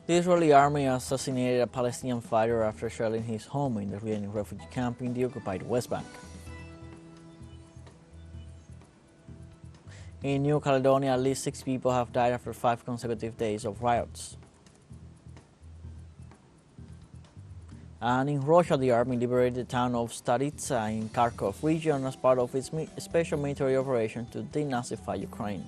The Israeli army assassinated a Palestinian fighter after shelling his home in the refugee camp in the occupied West Bank. In New Caledonia, at least 6 people have died after 5 consecutive days of riots. And in Russia, the army liberated the town of Staritsa in Kharkov region as part of its special military operation to denazify Ukraine.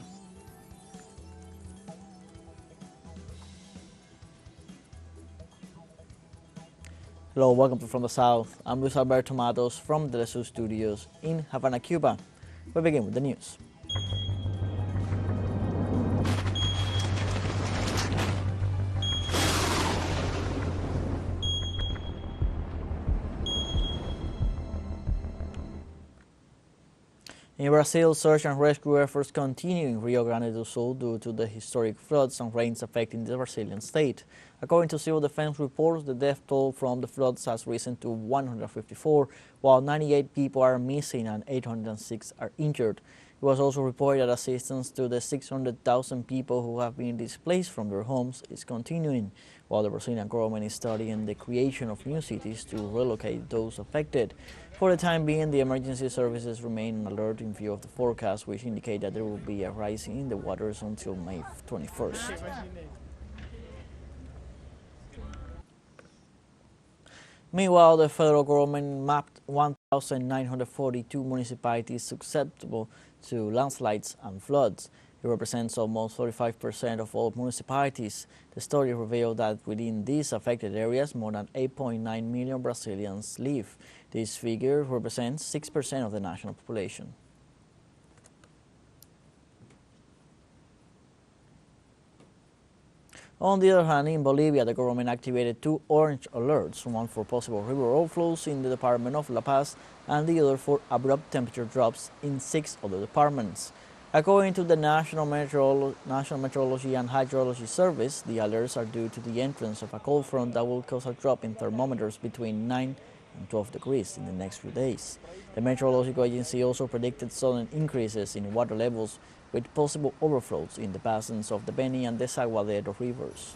Hello, welcome to From the South. I'm Luis Alberto Matos from the TeleSUR studios in Havana, Cuba. We begin with the news. In Brazil, search and rescue efforts continue in Rio Grande do Sul due to the historic floods and rains affecting the Brazilian state. According to civil defense reports, the death toll from the floods has risen to 154, while 98 people are missing and 806 are injured. It was also reported that assistance to the 600,000 people who have been displaced from their homes is continuing, while the Brazilian government is studying the creation of new cities to relocate those affected. For the time being, the emergency services remain alert in view of the forecast, which indicate that there will be a rise in the waters until May 21st. Meanwhile, the federal government mapped 1,942 municipalities susceptible to landslides and floods. It represents almost 45% of all municipalities. The study revealed that within these affected areas, more than 8.9 million Brazilians live. This figure represents 6% of the national population. On the other hand, in Bolivia, the government activated 2 orange alerts, one for possible river overflows in the department of La Paz and the other for abrupt temperature drops in 6 other departments. According to the National Meteorology and Hydrology Service, the alerts are due to the entrance of a cold front that will cause a drop in thermometers between 9 and 12 degrees in the next few days. The Meteorological Agency also predicted sudden increases in water levels with possible overflows in the basins of the Beni and Desaguadero rivers.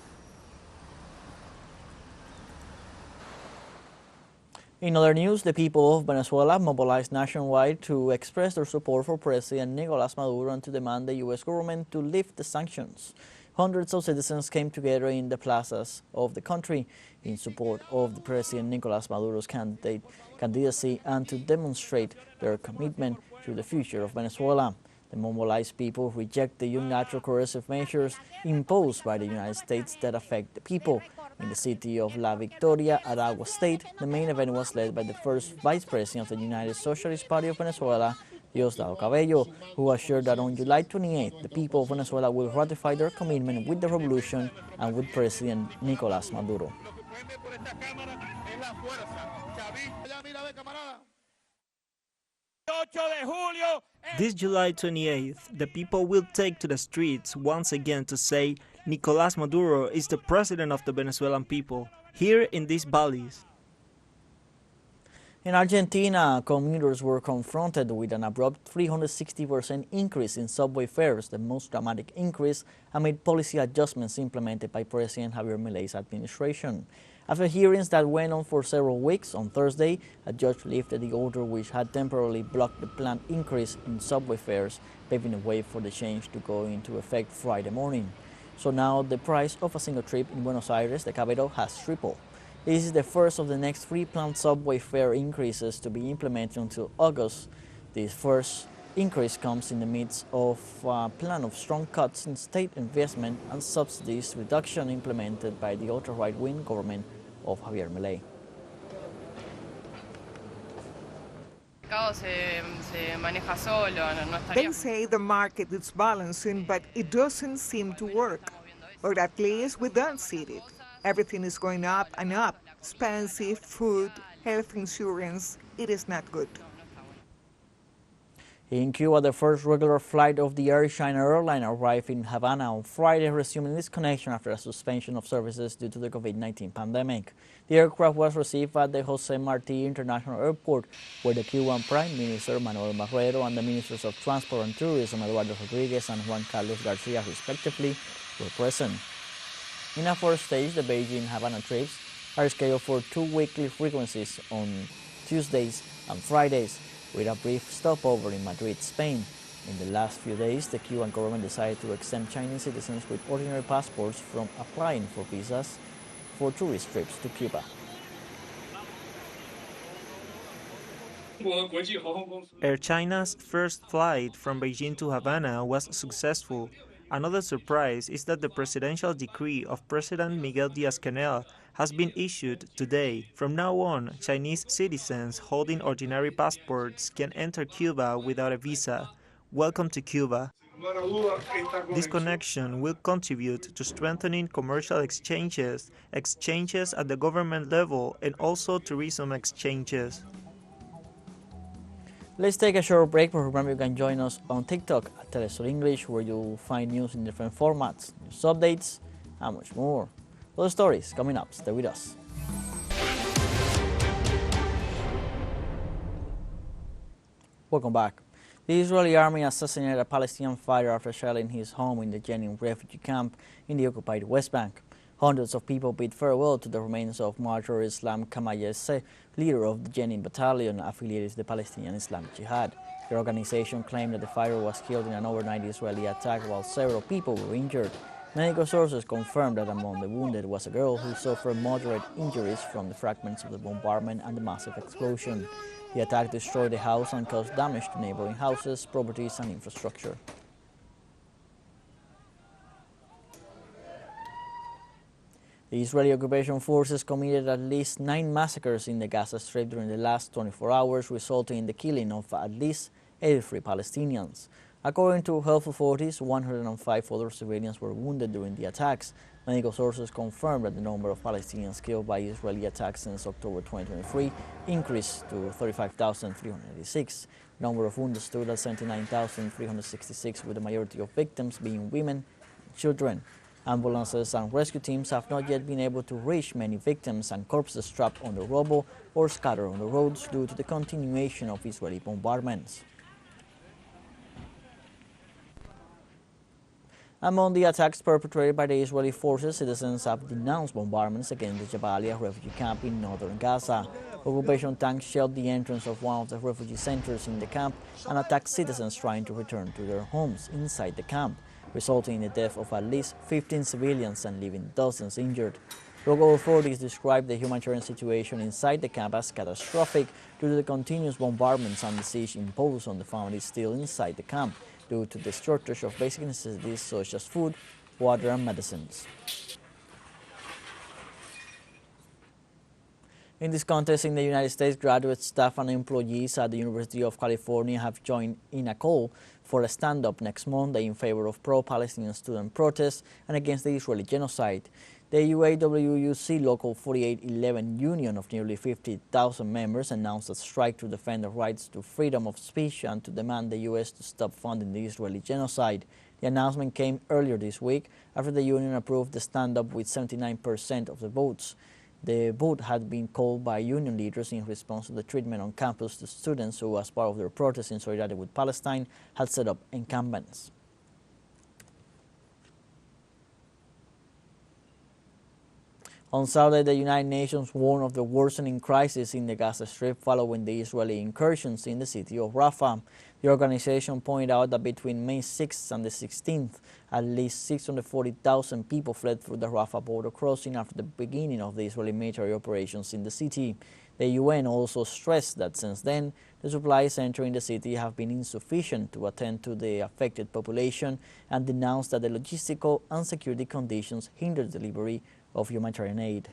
In other news, the people of Venezuela mobilized nationwide to express their support for President Nicolás Maduro and to demand the U.S. government to lift the sanctions. Hundreds of citizens came together in the plazas of the country in support of the President Nicolás Maduro's candidacy and to demonstrate their commitment to the future of Venezuela. The mobilized people reject the unilateral coercive measures imposed by the United States that affect the people. In the city of La Victoria, Aragua State, the main event was led by the first vice president of the United Socialist Party of Venezuela, Diosdado Cabello, who assured that on July 28, the people of Venezuela will ratify their commitment with the revolution and with President Nicolás Maduro. This July 28th, the people will take to the streets once again to say Nicolás Maduro is the president of the Venezuelan people, here in these valleys. In Argentina, commuters were confronted with an abrupt 360% increase in subway fares, the most dramatic increase amid policy adjustments implemented by President Javier Milei's administration. After hearings that went on for several weeks, on Thursday, a judge lifted the order which had temporarily blocked the planned increase in subway fares, paving the way for the change to go into effect Friday morning. So now the price of a single trip in Buenos Aires, the capital, has tripled. This is the first of the next 3 planned subway fare increases to be implemented until August. This first increase comes in the midst of a plan of strong cuts in state investment and subsidies reduction implemented by the ultra-right-wing government of Javier Milei. They say the market is balancing, but it doesn't seem to work. Or at least we don't see it. Everything is going up and up. Expensive, food, health insurance. It is not good. In Cuba, the first regular flight of the Air China airline arrived in Havana on Friday, resuming its connection after a suspension of services due to the COVID-19 pandemic. The aircraft was received at the Jose Marti International Airport, where the Cuban Prime Minister Manuel Marrero and the Ministers of Transport and Tourism Eduardo Rodriguez and Juan Carlos Garcia, respectively, were present. In a fourth stage, the Beijing-Havana trips are scheduled for 2 weekly frequencies on Tuesdays and Fridays, with a brief stopover in Madrid, Spain. In the last few days, the Cuban government decided to exempt Chinese citizens with ordinary passports from applying for visas for tourist trips to Cuba. Air China's first flight from Beijing to Havana was successful. Another surprise is that the presidential decree of President Miguel Díaz-Canel has been issued today. From now on, Chinese citizens holding ordinary passports can enter Cuba without a visa. Welcome to Cuba. This connection will contribute to strengthening commercial exchanges, exchanges at the government level, and also tourism exchanges. Let's take a short break, but remember you can join us on TikTok at TeleSUR English, where you'll find news in different formats, news updates, and much more. Those stories coming up. Stay with us. Welcome back. The Israeli army assassinated a Palestinian fighter after shelling his home in the Jenin refugee camp in the occupied West Bank. Hundreds of people bid farewell to the remains of martyr Islam Kamayese, leader of the Jenin battalion affiliated to the Palestinian Islamic Jihad. The organization claimed that the fighter was killed in an overnight Israeli attack while several people were injured. Medical sources confirmed that among the wounded was a girl who suffered moderate injuries from the fragments of the bombardment and the massive explosion. The attack destroyed the house and caused damage to neighboring houses, properties, and infrastructure. The Israeli occupation forces committed at least 9 massacres in the Gaza Strip during the last 24 hours, resulting in the killing of at least 83 Palestinians. According to health authorities, 105 other civilians were wounded during the attacks. Medical sources confirmed that the number of Palestinians killed by Israeli attacks since October 2023 increased to 35,386. The number of wounded stood at 79,366, with the majority of victims being women and children. Ambulances and rescue teams have not yet been able to reach many victims and corpses trapped under rubble or scattered on the roads due to the continuation of Israeli bombardments. Among the attacks perpetrated by the Israeli forces, citizens have denounced bombardments against the Jabalia refugee camp in northern Gaza. Occupation tanks shelled the entrance of one of the refugee centers in the camp and attacked citizens trying to return to their homes inside the camp, resulting in the death of at least 15 civilians and leaving dozens injured. Local authorities described the humanitarian situation inside the camp as catastrophic due to the continuous bombardments and the siege imposed on the families still inside the camp, due to the shortage of basic necessities such as food, water, and medicines. In this contest in the United States, graduate staff and employees at the University of California have joined in a call for a stand-up next Monday in favor of pro-Palestinian student protests and against the Israeli genocide. The UAWUC Local 4811 union of nearly 50,000 members announced a strike to defend the rights to freedom of speech and to demand the U.S. to stop funding the Israeli genocide. The announcement came earlier this week after the union approved the stand-up with 79% of the votes. The vote had been called by union leaders in response to the treatment on campus to students who, as part of their protest in solidarity with Palestine, had set up encampments. On Saturday, the United Nations warned of the worsening crisis in the Gaza Strip following the Israeli incursions in the city of Rafah. The organization pointed out that between May 6th and the 16th, at least 640,000 people fled through the Rafah border crossing after the beginning of the Israeli military operations in the city. The UN also stressed that since then, the supplies entering the city have been insufficient to attend to the affected population and denounced that the logistical and security conditions hindered delivery of humanitarian aid.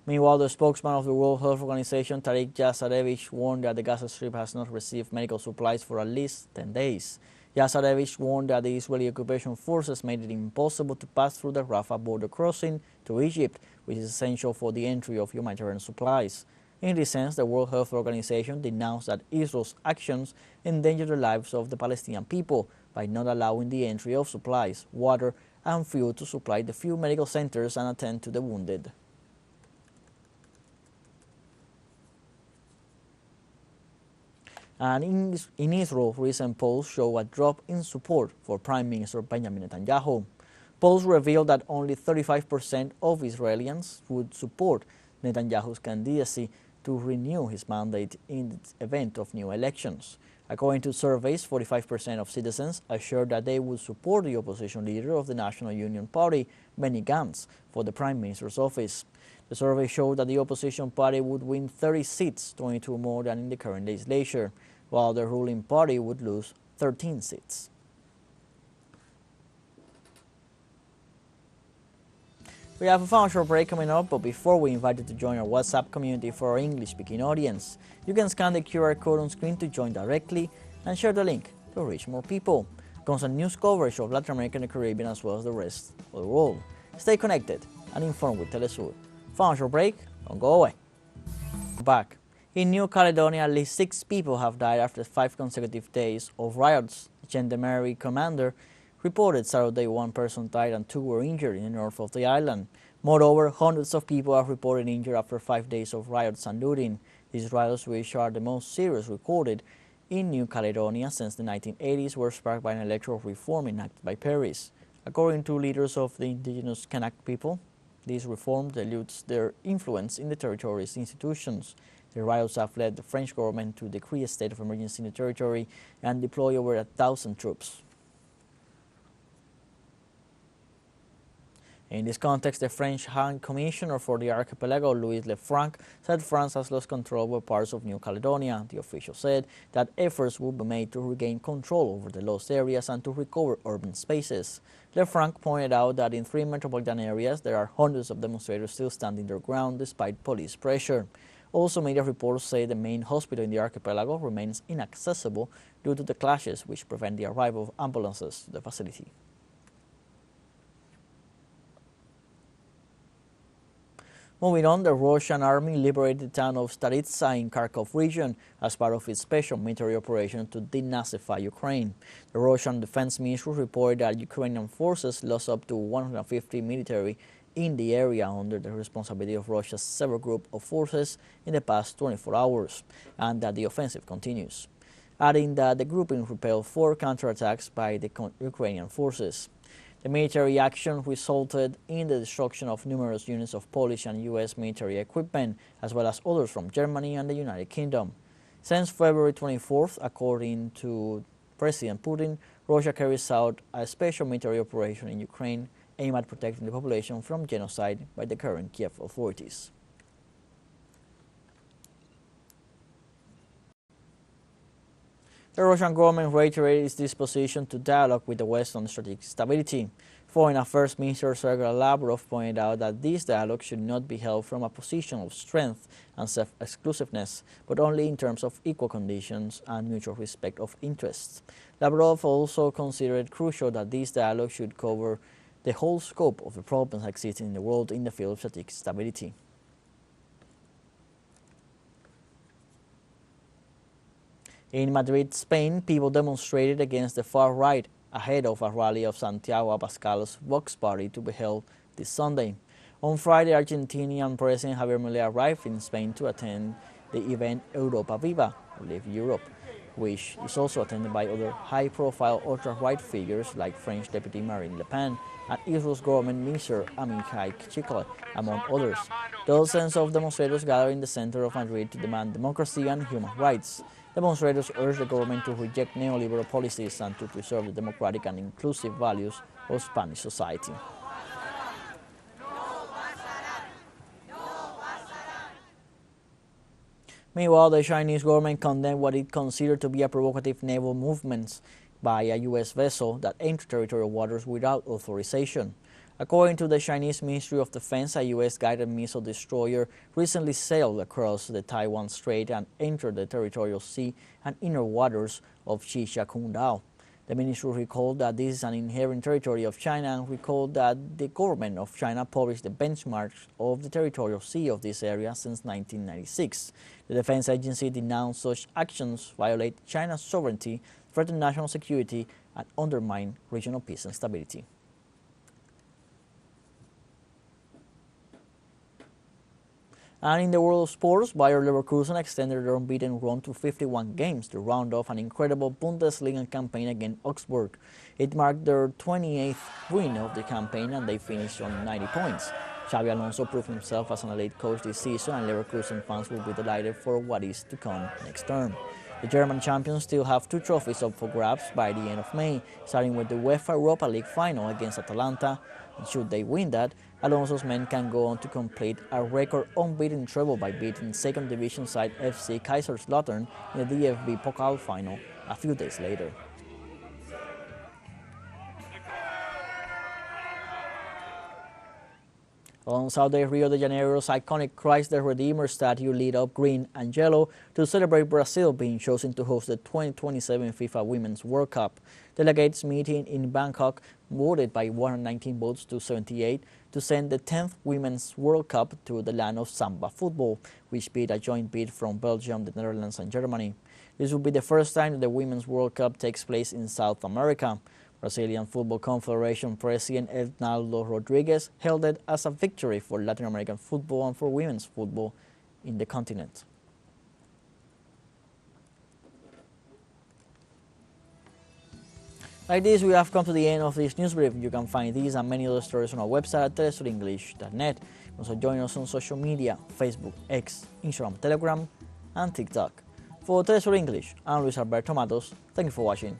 Meanwhile, the spokesman of the World Health Organization, Tariq Yazarevich, warned that the Gaza Strip has not received medical supplies for at least 10 days. Yazarevich warned that the Israeli occupation forces made it impossible to pass through the Rafah border crossing to Egypt, which is essential for the entry of humanitarian supplies. In this sense, the World Health Organization denounced that Israel's actions endanger the lives of the Palestinian people by not allowing the entry of supplies, water, and fuel to supply the few medical centers and attend to the wounded. And in Israel, recent polls show a drop in support for Prime Minister Benjamin Netanyahu. Polls reveal that only 35% of Israelis would support Netanyahu's candidacy to renew his mandate in the event of new elections. According to surveys, 45% of citizens assured that they would support the opposition leader of the National Union Party, Benny Gantz, for the Prime Minister's office. The survey showed that the opposition party would win 30 seats, 22 more than in the current legislature, while the ruling party would lose 13 seats. We have a final short break coming up, but before we invite you to join our WhatsApp community for our English-speaking audience, you can scan the QR code on screen to join directly and share the link to reach more people. Constant news coverage of Latin America and the Caribbean as well as the rest of the world. Stay connected and informed with TeleSUR. Final short break, don't go away. Back. In New Caledonia, at least 6 people have died after 5 consecutive days of riots. The Gendarmerie commander reported Saturday 1 person died and 2 were injured in the north of the island. Moreover, hundreds of people have reported injured after 5 days of riots and looting. These riots, which are the most serious recorded in New Caledonia since the 1980s, were sparked by an electoral reform enacted by Paris. According to leaders of the indigenous Kanak people, these reforms dilute their influence in the territory's institutions. The riots have led the French government to decree a state of emergency in the territory and deploy over 1,000 troops. In this context, the French High Commissioner for the Archipelago, Louis Lefranc, said France has lost control over parts of New Caledonia. The official said that efforts will be made to regain control over the lost areas and to recover urban spaces. Lefranc pointed out that in 3 metropolitan areas there are hundreds of demonstrators still standing their ground despite police pressure. Also, media reports say the main hospital in the archipelago remains inaccessible due to the clashes which prevent the arrival of ambulances to the facility. Moving on, the Russian army liberated the town of Staritsa in Kharkov region as part of its special military operation to denazify Ukraine. The Russian Defense Ministry reported that Ukrainian forces lost up to 150 military in the area under the responsibility of Russia's several group of forces in the past 24 hours, and that the offensive continues, adding that the grouping repelled 4 counterattacks by the Ukrainian forces. The military action resulted in the destruction of numerous units of Polish and U.S. military equipment, as well as others from Germany and the United Kingdom. Since February 24th, according to President Putin, Russia carries out a special military operation in Ukraine aimed at protecting the population from genocide by the current Kiev authorities. The Russian government reiterated its disposition to dialogue with the West on strategic stability. Foreign Affairs Minister Sergei Lavrov pointed out that this dialogue should not be held from a position of strength and self-exclusiveness, but only in terms of equal conditions and mutual respect of interests. Lavrov also considered it crucial that this dialogue should cover the whole scope of the problems existing in the world in the field of strategic stability. In Madrid, Spain, people demonstrated against the far right ahead of a rally of Santiago Abascal's Vox Party to be held this Sunday. On Friday, Argentinian President Javier Milei arrived in Spain to attend the event Europa Viva, Live Europe, which is also attended by other high-profile ultra-right figures like French Deputy Marine Le Pen and Israel's government minister Amichai Chikole, among others. Dozens of demonstrators gathered in the center of Madrid to demand democracy and human rights. Demonstrators urged the government to reject neoliberal policies and to preserve the democratic and inclusive values of Spanish society. Meanwhile, the Chinese government condemned what it considered to be a provocative naval movement by a U.S. vessel that entered territorial waters without authorization. According to the Chinese Ministry of Defense, a U.S.-guided missile destroyer recently sailed across the Taiwan Strait and entered the territorial sea and inner waters of Xixiaokundao. The ministry recalled that this is an inherent territory of China and recalled that the government of China published the benchmarks of the territorial sea of this area since 1996. The defense agency denounced such actions violate China's sovereignty, threaten national security, and undermine regional peace and stability. And in the world of sports, Bayer Leverkusen extended their unbeaten run to 51 games to round off an incredible Bundesliga campaign against Augsburg. It marked their 28th win of the campaign and they finished on 90 points. Xabi Alonso proved himself as an elite coach this season and Leverkusen fans will be delighted for what is to come next term. The German champions still have 2 trophies up for grabs by the end of May, starting with the UEFA Europa League final against Atalanta. And should they win that, Alonso's men can go on to complete a record unbeaten treble by beating second division side FC Kaiserslautern in the DFB Pokal final a few days later. On Saturday, Rio de Janeiro's iconic Christ the Redeemer statue lit up green and yellow to celebrate Brazil being chosen to host the 2027 FIFA Women's World Cup. Delegates meeting in Bangkok voted by 119 votes to 78 to send the 10th Women's World Cup to the land of Samba football, which beat a joint bid from Belgium, the Netherlands and Germany. This will be the first time that the Women's World Cup takes place in South America. Brazilian Football Confederation President Ednaldo Rodriguez hailed it as a victory for Latin American football and for women's football in the continent. Like this, we have come to the end of this news brief. You can find these and many other stories on our website at telesurenglish.net. Also join us on social media, Facebook, X, Instagram, Telegram, and TikTok. For TeleSUR English, I'm Luis Alberto Matos. Thank you for watching.